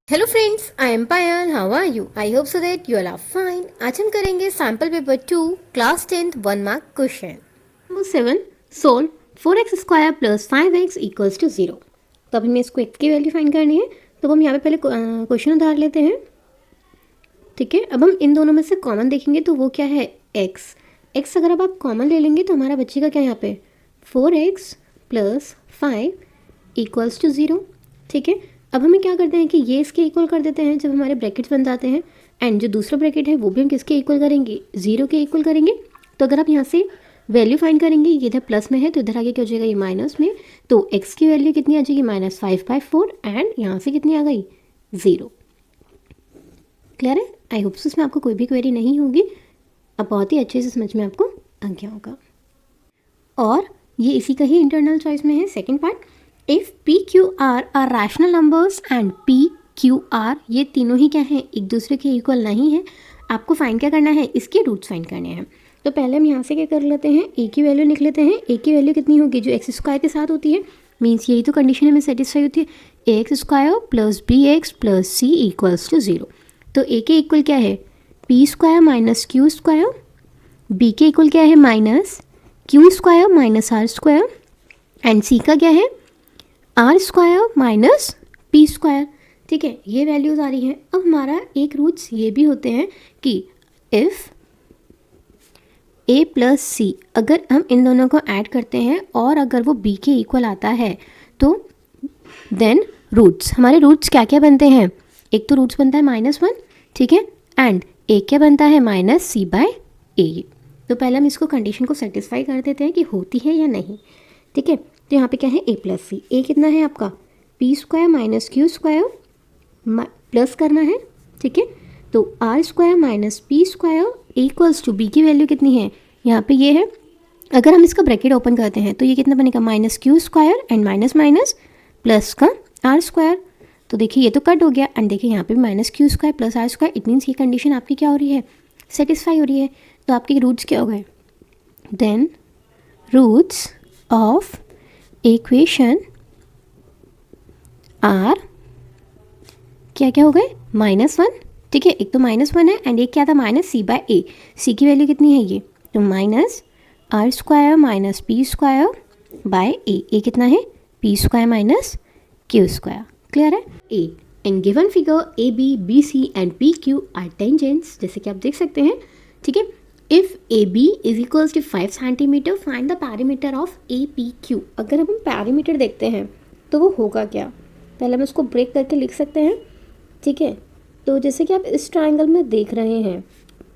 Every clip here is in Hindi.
Hello friends, I am Payal. How are you? I hope so that you all are fine. आज हम करेंगे sample paper 2 class 10th 1 mark question number 7। Solve 4x² plus 5x equals to 0। तो अब हमें इसको x की वैल्यू फाइंड करनी है। तो हम यहाँ पे पहले क्वेश्चन उधार लेते हैं। ठीक है, अब हम इन दोनों में से कॉमन देखेंगे तो वो क्या है, x अगर अब आप कॉमन ले लेंगे तो हमारा बचेगा क्या यहाँ पे, 4x प्लस 5 इक्वल्स टू 0। ठीक है, अब हमें क्या करते हैं कि ये इसके इक्वल कर देते हैं जब हमारे ब्रैकेट्स बन जाते हैं, एंड जो दूसरा ब्रैकेट है वो भी हम किसके इक्वल करेंगे, 0 के इक्वल करेंगे। तो अगर आप यहाँ से वैल्यू फाइंड करेंगे, ये इधर प्लस में है तो इधर आगे क्या हो जाएगा, ये माइनस में। तो x की वैल्यू कितनी आ जाएगी, -5/4, एंड यहाँ से कितनी आ गई, 0। क्लियर है? आई होप इसमें आपको कोई भी क्वेरी नहीं होगी। अब बहुत ही अच्छे से समझ में आपको आ गया होगा। और ये इसी का ही इंटरनल चॉइस में है second part. If P Q R are rational numbers and P Q R, ये तीनों ही क्या है, एक दूसरे के इक्वल नहीं है। आपको फाइंड क्या करना है, इसके रूट्स फाइंड करने हैं। तो पहले हम यहाँ से क्या कर लेते हैं, ए की वैल्यू लिख लेते हैं। ए की वैल्यू कितनी होगी, जो x² के साथ होती है, मीन्स यही तो कंडीशन हमें सेटिस्फाई होती है, ax² plus bx plus c equals to 0। तो a के इक्वल क्या है, p² माइनस q², b के इक्वल क्या है, -q² minus r², and c का क्या है, r² माइनस p²। ठीक है, ये वैल्यूज़ आ रही हैं। अब हमारा एक रूट्स ये भी होते हैं कि इफ़ a प्लस सी, अगर हम इन दोनों को ऐड करते हैं और अगर वो b के इक्वल आता है तो देन रूट्स, हमारे रूट्स क्या क्या बनते हैं, एक तो रूट्स बनता है -1, ठीक है, एंड एक क्या बनता है, -c/a। तो पहले हम इसको कंडीशन को सेटिस्फाई कर देते हैं कि होती है या नहीं। ठीक है, तो यहाँ पे क्या है, a प्लस सी। a कितना है आपका, p² माइनस q² प्लस करना है। ठीक है, तो r² minus p² equals to b की वैल्यू कितनी है, यहाँ पे ये है। अगर हम इसका ब्रैकेट ओपन करते हैं तो ये कितना बनेगा, -q² and minus minus plus का r²। तो देखिए ये तो कट हो गया, एंड देखिए यहाँ पे -q² plus r²। It means ये कंडीशन आपकी क्या हो रही है, सेटिस्फाई हो रही है। तो आपके रूट्स क्या हो गए, then roots of equation are क्या क्या हो गए, -1। ठीक है, एक तो -1 है एंड एक क्या था, -c/a। c की वैल्यू कितनी है ये, तो -r² माइनस p²/a। ए कितना है, p² माइनस q²। क्लियर है? a and given figure A B B C and P Q R tangents, जैसे कि आप देख सकते हैं। ठीक है, if A B is equals to 5 centimetre find the perimeter of A P Q. अगर हम पैरीमीटर देखते हैं तो वो होगा क्या, पहले हम उसको ब्रेक करके लिख सकते हैं। ठीक है, तो जैसे कि आप इस ट्राइंगल में देख रहे हैं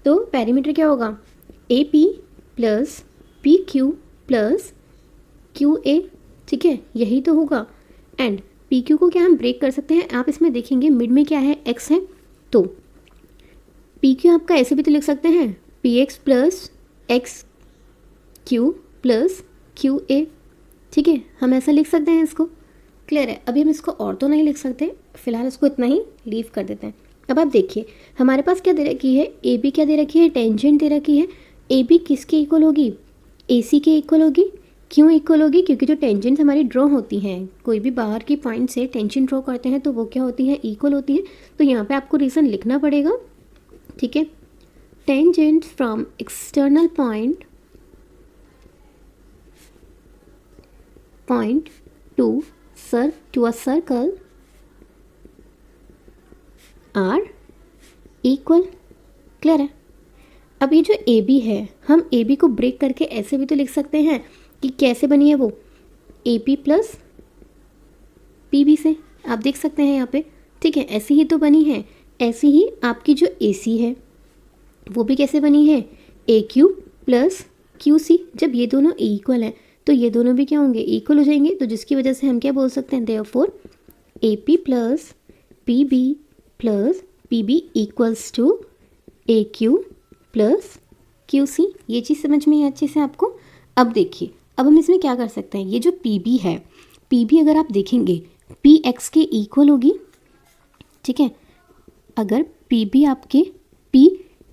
तो पैरीमीटर क्या होगा, ए P plus P Q plus Q A. ठीक है, यही तो होगा। एंड पी क्यू को क्या हम ब्रेक कर सकते हैं, आप इसमें देखेंगे मिड में क्या है, एक्स है। तो पी क्यू आपका ऐसे भी तो लिख सकते हैं, P x plus x Q plus Q A. ठीक है, हम ऐसा लिख सकते हैं इसको। क्लियर है? अभी हम इसको और तो नहीं लिख सकते, फिलहाल इसको इतना ही लीव कर देते हैं। अब आप देखिए हमारे पास क्या दे रखी है, ए बी क्या दे रखी है, टेंजेंट दे रखी है। ए बी किसके इक्वल होगी, ए सी के इक्वल होगी। क्यों इक्वल होगी, क्योंकि जो टेंजेंट्स हमारी ड्रॉ होती हैं, कोई भी बाहर की पॉइंट से टेंजेंट ड्रॉ करते हैं तो वो क्या होती है, इक्वल होती है। तो यहाँ पे आपको रीज़न लिखना पड़ेगा। ठीक है, tangent from external point to a circle are equal. Clear है? अब ये जो ए बी है, हम ए बी को ब्रेक करके ऐसे भी तो लिख सकते हैं कि कैसे बनी है वो, A P plus P B से। आप देख सकते हैं यहाँ पे। ठीक है, ऐसी ही तो बनी है। ऐसी ही आपकी जो ए सी है वो भी कैसे बनी है, ए क्यू प्लस क्यू सी। जब ये दोनों इक्वल हैं तो ये दोनों भी क्या होंगे, इक्वल हो जाएंगे। तो जिसकी वजह से हम क्या बोल सकते हैं, therefore A P plus P B plus P B equals to A Q plus Q C. ये चीज़ समझ में आई अच्छे से आपको। अब देखिए, अब हम इसमें क्या कर सकते हैं, ये जो पी बी है, पी बी अगर आप देखेंगे पी एक्स के इक्वल होगी। ठीक है, अगर पी बी आपके पी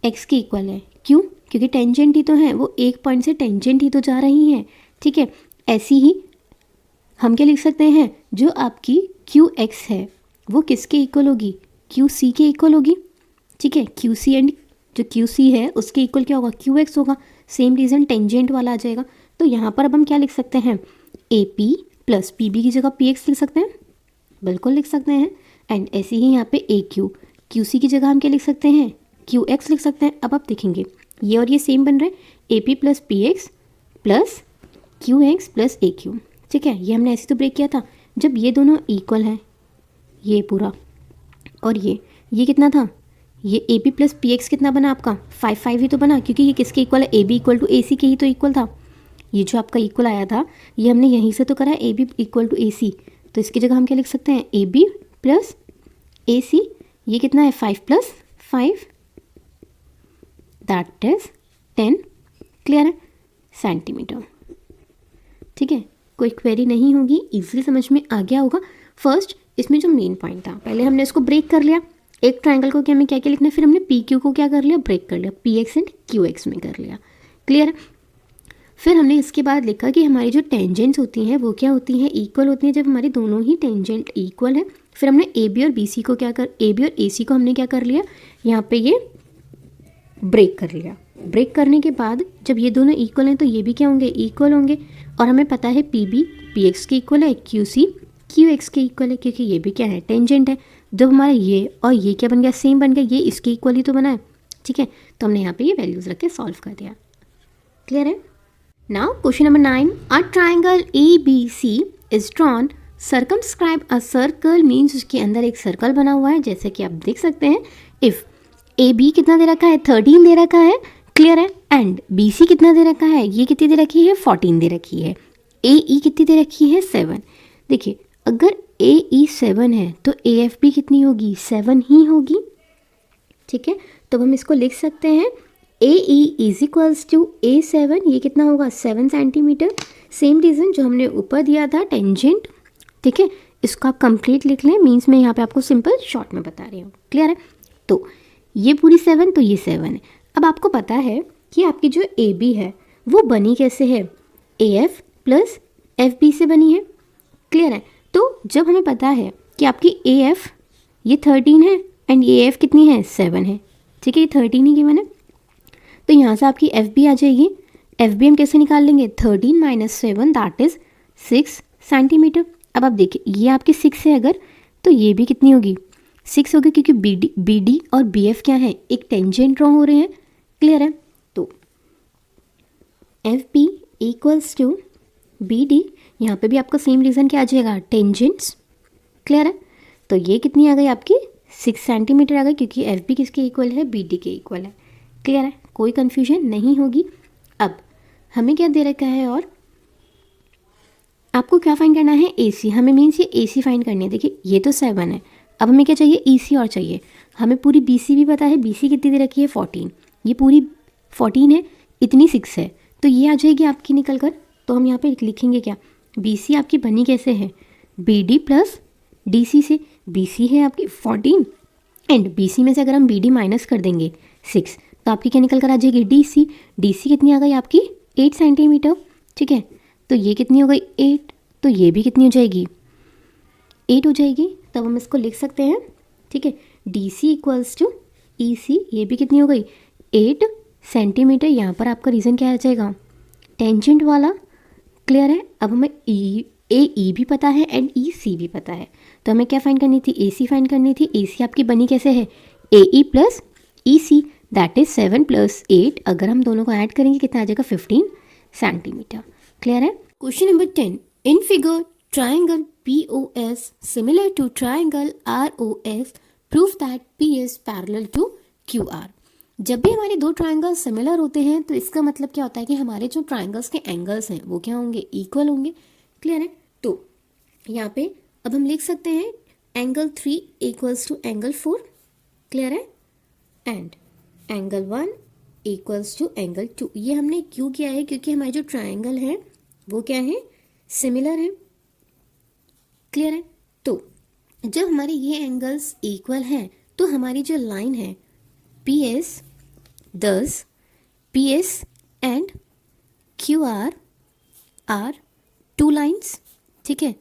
एक्स के इक्वल है, क्यों, क्योंकि टेंजेंट ही तो है, वो एक पॉइंट से टेंजेंट ही तो जा रही हैं। ठीक है, ऐसी ही हम क्या लिख सकते हैं, जो आपकी क्यू एक्स है वो किसके इक्वल होगी, क्यू सी के इक्वल होगी, ठीक है। क्यू सी एंड जो क्यू सी है उसके इक्वल क्या होगा, क्यू एक्स होगा। सेम रीज़न टेंजेंट वाला आ जाएगा। तो यहाँ पर अब हम क्या लिख सकते हैं, A P plus P B की जगह पी एक्स लिख सकते हैं, बिल्कुल लिख सकते हैं। एंड ऐसे ही यहाँ पे ए क्यू, क्यू सी की जगह हम क्या लिख सकते हैं, क्यू एक्स लिख सकते हैं। अब आप देखेंगे ये और ये सेम बन रहा है, ए P plus P x plus Q x plus ए क्यू, ठीक है। ये हमने ऐसे तो ब्रेक किया था। जब ये दोनों इक्वल हैं, ये पूरा और ये कितना था, ये ए पी प्लस पी एक्स कितना बना आपका, 5 ही तो बना, क्योंकि ये किसके इक्वल है, ए बी इक्वल टू ए सी के ही तो इक्वल था। ये जो आपका इक्वल आया था ये हमने यहीं से तो करा, ए बी इक्वल टू ए सी, तो इसकी जगह हम क्या लिख सकते हैं, ए बी प्लस ए सी। ये कितना है, 5 + 5 दैट इज 10, क्लियर है, सेंटीमीटर, ठीक है। कोई क्वेरी नहीं होगी, इजीली समझ में आ गया होगा। फर्स्ट इसमें जो मेन पॉइंट था, पहले हमने इसको ब्रेक कर लिया, एक ट्रायंगल को क्या हमें क्या क्या लिखना है, फिर हमने पी क्यू को क्या कर लिया, ब्रेक कर लिया, P x and Q x में कर लिया, क्लियर है। फिर हमने इसके बाद लिखा कि हमारी जो टेंजेंट्स होती हैं वो क्या होती हैं, इक्वल होती हैं जब हमारी दोनों ही टेंजेंट इक्वल है। फिर हमने ए बी और बी सी को क्या कर, ए बी और ए सी को हमने क्या कर लिया, यहाँ पे ये ब्रेक कर लिया। ब्रेक करने के बाद जब ये दोनों इक्वल हैं तो ये भी क्या होंगे, इक्वल होंगे। और हमें पता है पी बी पी एक्स के इक्वल है, क्यू सी क्यू एक्स के इक्वल है, क्योंकि ये भी क्या है, टेंजेंट है। जब हमारा ये और ये क्या बन गया, सेम बन गया, ये इसके इक्वल ही तो बना है, ठीक है। तो हमने यहाँ पे ये वैल्यूज़ रख के सॉल्व कर दिया, क्लियर है। Now question number 9, a triangle A B C is drawn, circumscribe a circle means उसके अंदर एक सर्कल बना हुआ है, जैसे कि आप देख सकते हैं। इफ़ ए बी कितना दे रखा है, 13 दे रखा है, क्लियर है। एंड बी सी कितना दे रखा है, ये कितनी दे रखी है, 14 दे रखी है। ए ई कितनी दे रखी है, 7। देखिए अगर ए ई 7 है तो ए एफ भी कितनी होगी, 7 ही होगी, ठीक है। तो हम इसको लिख सकते हैं ए ई इज इक्वल्स टू ए 7, ये कितना होगा, 7 सेंटीमीटर। सेम रीज़न जो हमने ऊपर दिया था टेंजेंट, ठीक है, इसको आप कंप्लीट लिख लें, मीन्स मैं यहाँ पे आपको सिंपल शॉर्ट में बता रही हूँ, क्लियर है। तो ये पूरी 7, तो ये 7 है। अब आपको पता है कि आपकी जो ए बी है वो बनी कैसे है, A F plus F B से बनी है, क्लियर है। तो जब हमें पता है कि आपकी ए एफ ये 13 है एंड ए एफ कितनी है, 7 है, ठीक है, ये 13 ही गिवन है। तो यहाँ से आपकी एफ बी आ जाएगी। एफ बी हम कैसे निकाल लेंगे, 13 - 7 दैट इज़ 6 सेंटीमीटर। अब आप देखिए ये आपकी 6 है अगर, तो ये भी कितनी होगी, 6 होगी, क्योंकि बी डी और बी एफ क्या है, एक टेंजेंट ड्रॉ हो रहे हैं, क्लियर है। तो F B equals to B D, यहाँ पे भी आपका सेम रीज़न क्या आ जाएगा, टेंजेंट्स, क्लियर है। तो ये कितनी आ गई आपकी, 6 सेंटीमीटर आ गई, क्योंकि एफ बी किसके इक्वल है, बी डी के इक्वल है, क्लियर है, कोई कन्फ्यूजन नहीं होगी। अब हमें क्या दे रखा है, और आपको क्या फाइंड करना है, ए सी, हमें मीन्स ये ए सी फाइंड करनी है। देखिए ये तो 7 है, अब हमें क्या चाहिए, ई सी और चाहिए। हमें पूरी बी सी भी पता है, बी सी कितनी दे रखी है, 14, ये पूरी 14 है, इतनी 6 है, तो ये आ जाएगी आपकी निकल कर। तो हम यहाँ पे लिखेंगे क्या, बी सी आपकी बनी कैसे है, B D plus D C से। बी सी है आपकी 14 एंड बी सी में से अगर हम बी डी माइनस कर देंगे 6, तो आपकी क्या निकल कर आ जाएगी, डी सी। डी सी कितनी आ गई आपकी, 8 सेंटीमीटर, ठीक है। तो ये कितनी हो गई, 8, तो ये भी कितनी हो जाएगी, 8 हो जाएगी। तब हम इसको लिख सकते हैं, ठीक है, डी सी इक्वल्स टू ई सी, ये भी कितनी हो गई, 8 सेंटीमीटर। यहाँ पर आपका रीज़न क्या आ जाएगा, टेंजेंट वाला, क्लियर है। अब हमें ई भी पता है एंड ई सी भी पता है, तो हमें क्या फाइंड करनी थी, ए सी फाइंड करनी थी। ए सी आपकी बनी कैसे है, A E plus E C that is 7 + 8, अगर हम दोनों को ऐड करेंगे कितना आ जाएगा, 15 सेंटीमीटर, क्लियर है। Question number 10, in figure triangle P O S similar to triangle R O S, proof that P is parallel to Q R. जब भी हमारे दो ट्राइंगल सिमिलर होते हैं तो इसका मतलब क्या होता है कि हमारे जो ट्राइंगल्स के एंगल्स हैं वो क्या होंगे, इक्वल होंगे, क्लियर है। तो यहाँ पे अब हम लिख सकते हैं angle 3 equals to angle 4, clear है, and angle 1 equals to angle 2। ये हमने क्यों किया है, क्योंकि हमारे जो ट्राइंगल हैं वो क्या है, सिमिलर है, क्लियर है। तो जब हमारे ये एंगल्स इक्वल हैं तो हमारी जो लाइन है पी एस, दस P S and Q R 2 lines, ठीक है,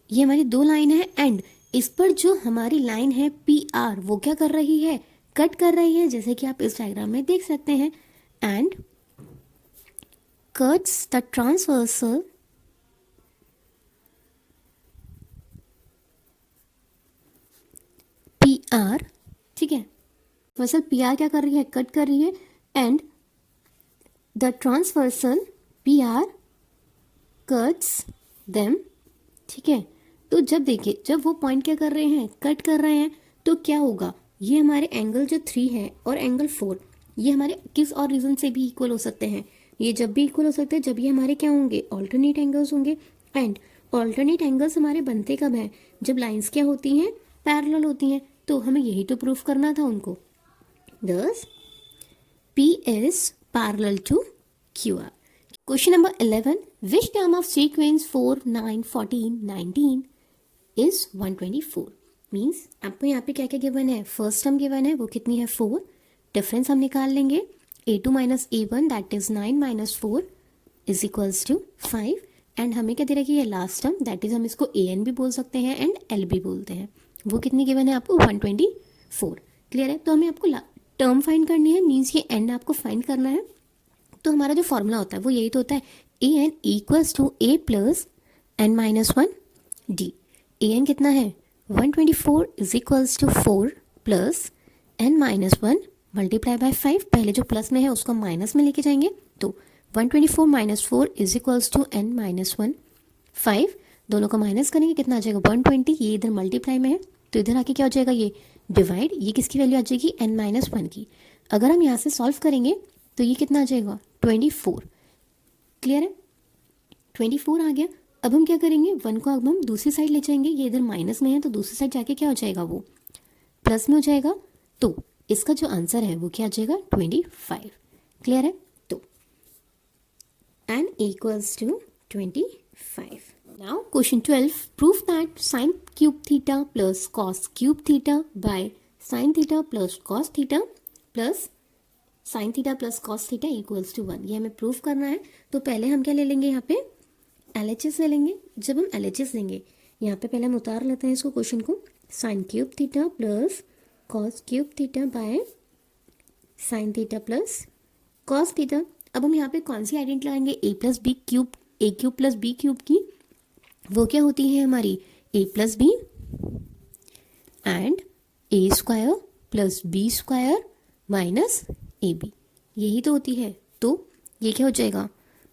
ये हमारी 2 लाइन है। एंड इस पर जो हमारी लाइन है PR वो क्या कर रही है, कट कर रही है, जैसे कि आप इस डायग्राम में देख सकते हैं. And cuts the transversal PR. ठीक है, ट्रांसवर्सल PR क्या कर रही है, कट कर रही है. And the transversal PR cuts them. ठीक है, तो जब देखिए, जब वो पॉइंट क्या कर रहे हैं, कट कर रहे हैं, तो क्या होगा, ये हमारे एंगल जो 3 है और एंगल 4, ये हमारे किस और रीजन से भी इक्वल हो सकते हैं. ये जब भी इक्वल हो सकते हैं जब ये हमारे क्या होंगे, ऑल्टरनेट एंगल्स होंगे. एंड ऑल्टरनेट एंगल्स हमारे बनते कब हैं, जब लाइंस क्या होती हैं, पैरेलल होती हैं. तो हमें यही तो प्रूफ करना था उनको. दस P is parallel to QR. Question number 11. Which term of sequence 4, 9, 14, 19 is 124? Means आपको यहाँ पे क्या क्या गिवन है, फर्स्ट टर्म गिवन है, वो कितनी है 4. डिफरेंस हम निकाल लेंगे, A2 minus A1 that is 9 minus 4 is equals to 5. And हमें क्या दे रखी है, लास्ट टर्म, दैट इज हम इसको AN भी बोल सकते हैं एंड L भी बोलते हैं. वो कितनी गिवन है आपको, 124. क्लियर है. तो हमें आपको टर्म फाइंड करनी है, मीन्स ये एंड आपको फाइंड करना है. तो हमारा जो फॉर्मूला होता है वो यही तो होता है, AN equals to A plus N minus 1 D. AN कितना है, 124 is equals to 4 plus N minus 1 multiply by 5. पहले जो प्लस में है उसको माइनस में लेके जाएंगे, तो 124 minus 4 is equals to N minus 1 5. दोनों को माइनस करेंगे, कितना आ जाएगा 120. ये इधर मल्टीप्लाई में है तो इधर आके क्या हो जाएगा, ये डिवाइड. ये किसकी वैल्यू आ जाएगी, N माइनस 1 की. अगर हम यहाँ से सॉल्व करेंगे तो ये कितना आ जाएगा, 24. क्लियर है, 24 आ गया. अब हम क्या करेंगे, 1 को अब हम दूसरी साइड ले जाएंगे, ये इधर माइनस में है तो दूसरी साइड जाके क्या हो जाएगा, वो प्लस में हो जाएगा. तो इसका जो आंसर है वो क्या आ जाएगा, 25. क्लियर है. तो n equals to 25. Now question 12. Prove that sin cube theta plus cos cube theta by sin theta plus cos theta plus sin theta plus cos theta equals to 1. ये हमें प्रूफ करना है. तो पहले हम क्या ले लेंगे, यहाँ पे LHS ले लेंगे. जब हम LHS लेंगे, यहाँ पे पहले हम उतार लेते हैं इसको क्वेश्चन को, sin cube theta plus cos cube theta by sin theta plus cos theta. अब हम यहाँ पे कौन सी आइडेंटिटी लगाएंगे, a plus B cube, a cube plus B cube की. वो क्या होती है हमारी, a plus B and a square plus B square minus A B. यही तो होती है. तो ये क्या हो जाएगा,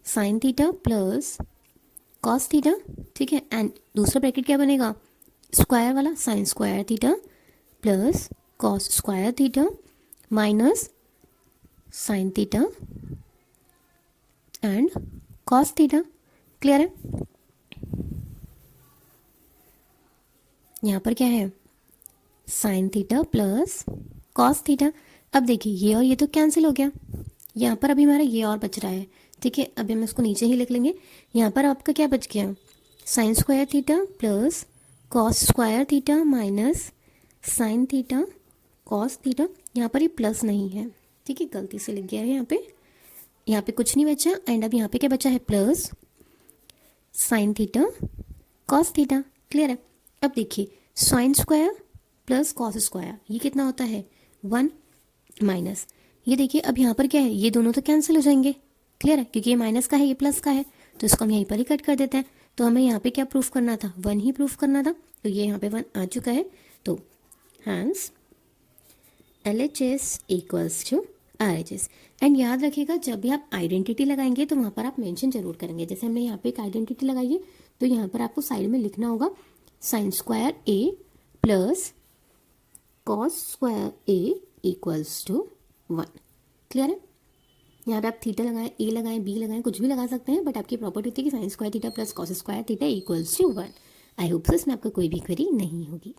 sine theta plus cos theta. ठीक है, एंड दूसरा ब्रैकेट क्या बनेगा, स्क्वायर वाला, sign square theta plus cos square theta minus sine theta and cos theta. Clear है. यहाँ पर क्या है, sign theta plus cos theta. अब देखिए ये और ये तो कैंसिल हो गया, यहाँ पर अभी हमारा ये और बच रहा है. ठीक है, अभी हम इसको नीचे ही लिख लेंगे. यहाँ पर आपका क्या बच गया, sign square theta plus cos square theta minus sine theta cos theta. यहाँ पर ये प्लस नहीं है, ठीक है, गलती से लिख गया है यहाँ पे कुछ नहीं बचा. एंड अब यहाँ पे क्या बचा है, plus sine theta cos theta. Clear है. अब देखिए sine square plus cos square ये कितना होता है, 1 माइनस. ये देखिए अब यहाँ पर क्या है, ये दोनों तो कैंसिल हो जाएंगे. क्लियर है, क्योंकि ये माइनस का है ये प्लस का है, तो इसको हम यहीं पर ही कट कर देते हैं. तो हमें यहाँ पे क्या प्रूफ करना था, 1 ही प्रूफ करना था. तो ये यहाँ पे 1 आ चुका है. तो hence LHS equals to RHS. And याद रखिएगा जब भी आप आइडेंटिटी लगाएंगे तो वहाँ पर आप मेंशन जरूर करेंगे. जैसे हमने यहाँ पे एक आइडेंटिटी लगाई है तो यहाँ पर आपको साइड में लिखना होगा sine square A plus cos square A equals to 1. Clear है. यहाँ पे आप थीटा लगाएं, A लगाएं, B लगाएं, कुछ भी लगा सकते हैं, बट आपकी प्रॉपर्टी होती है कि sine square theta plus cos square theta equals to 1. I hope so इसमें आपको कोई भी क्वेरी नहीं होगी.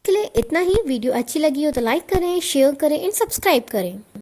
चलिए इतना ही. वीडियो अच्छी लगी हो तो लाइक करें, शेयर करें एंड सब्सक्राइब करें.